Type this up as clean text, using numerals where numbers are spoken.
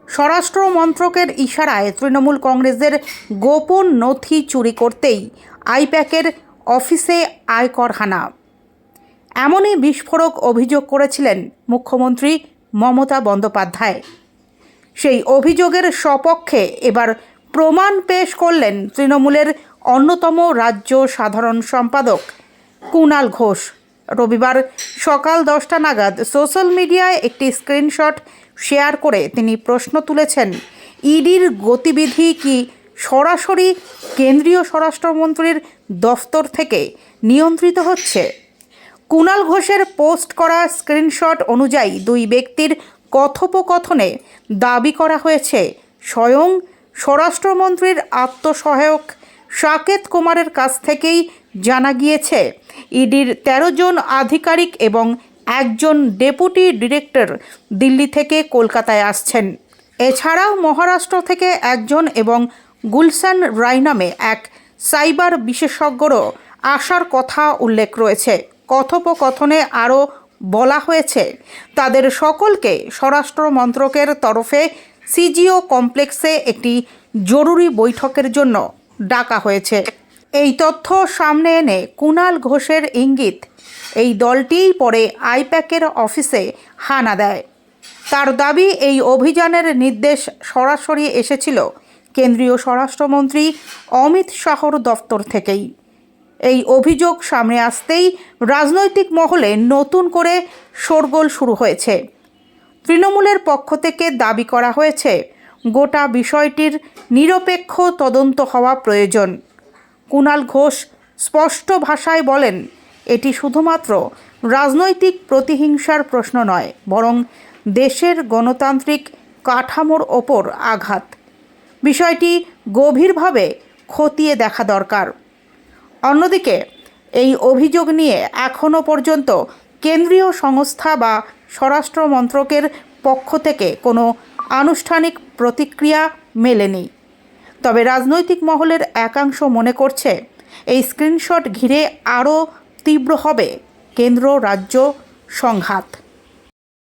স্বরাষ্ট্র মন্ত্রকের ইশারায় তৃণমূল কংগ্রেসের গোপন নথি চুরি করতেই আইপ্যাকের অফিসে আয়কর হানা। এমনই বিস্ফোরক অভিযোগ করেছিলেন মুখ্যমন্ত্রী মমতা বন্দ্যোপাধ্যায়। সেই অভিযোগের সপক্ষে এবার প্রমাণ পেশ করলেন তৃণমূলের অন্যতম রাজ্য সাধারণ সম্পাদক কুণাল ঘোষ। রবিবার সকাল 10টা নাগাদ সোশ্যাল মিডিয়ায় একটি স্ক্রিনশট শেয়ার করে তিনি প্রশ্ন তুলেছেন, ইডির গতিবিধি কি সরাসরি কেন্দ্রীয় স্বরাষ্ট্রমন্ত্রীর দফতর থেকে নিয়ন্ত্রিত হচ্ছে? কুণাল ঘোষের পোস্ট করা স্ক্রিনশট অনুযায়ী দুই ব্যক্তির কথোপকথনে দাবি করা হয়েছে স্বয়ং স্বরাষ্ট্রমন্ত্রীর আত্মসহায়ক সাকেত কুমারের কাছ থেকেই জানা গিয়েছে ইডির 13 জন আধিকারিক এবং একজন ডেপুটি ডিরেক্টর দিল্লি থেকে কলকাতায় আসছেন। এছাড়াও মহারাষ্ট্র থেকে একজন এবং গুলশান রায় নামে এক সাইবার বিশেষজ্ঞরও আসার কথা উল্লেখ রয়েছে। কথোপকথনে আরও বলা হয়েছে তাদের সকলকে স্বরাষ্ট্র মন্ত্রকের তরফে সিজিও কমপ্লেক্সে একটি জরুরি বৈঠকের জন্য ডাকা হয়েছে। এই তথ্য সামনে এনে কুণাল ঘোষের ইঙ্গিত, এই দলটিই পরে আইপ্যাকের অফিসে হানা দেয়। তার দাবি, এই অভিযানের নির্দেশ সরাসরি এসেছিল কেন্দ্রীয় স্বরাষ্ট্রমন্ত্রী অমিত শাহর দফতর থেকেই। এই অভিযোগ সামনে আসতেই রাজনৈতিক মহলে নতুন করে শোরগোল শুরু হয়েছে। তৃণমূলের পক্ষ থেকে দাবি করা হয়েছে গোটা বিষয়টির নিরপেক্ষ তদন্ত হওয়া প্রয়োজন। কুণাল ঘোষ স্পষ্ট ভাষায় বলেন, এটি শুধুমাত্র রাজনৈতিক প্রতিহিংসার প্রশ্ন নয়, বরং দেশের গণতান্ত্রিক কাঠামোর ওপর আঘাত। বিষয়টি গভীরভাবে খতিয়ে দেখা দরকার। অন্যদিকে এই অভিযোগ নিয়ে এখনও পর্যন্ত কেন্দ্রীয় সংস্থা বা স্বরাষ্ট্র মন্ত্রকের পক্ষ থেকে কোনো আনুষ্ঠানিক প্রতিক্রিয়া মেলেনি। তবে রাজনৈতিক মহলের একাংশ মনে করছে এই স্ক্রিনশট ঘিরে আরও তীব্র হবে কেন্দ্র রাজ্য সংঘাত।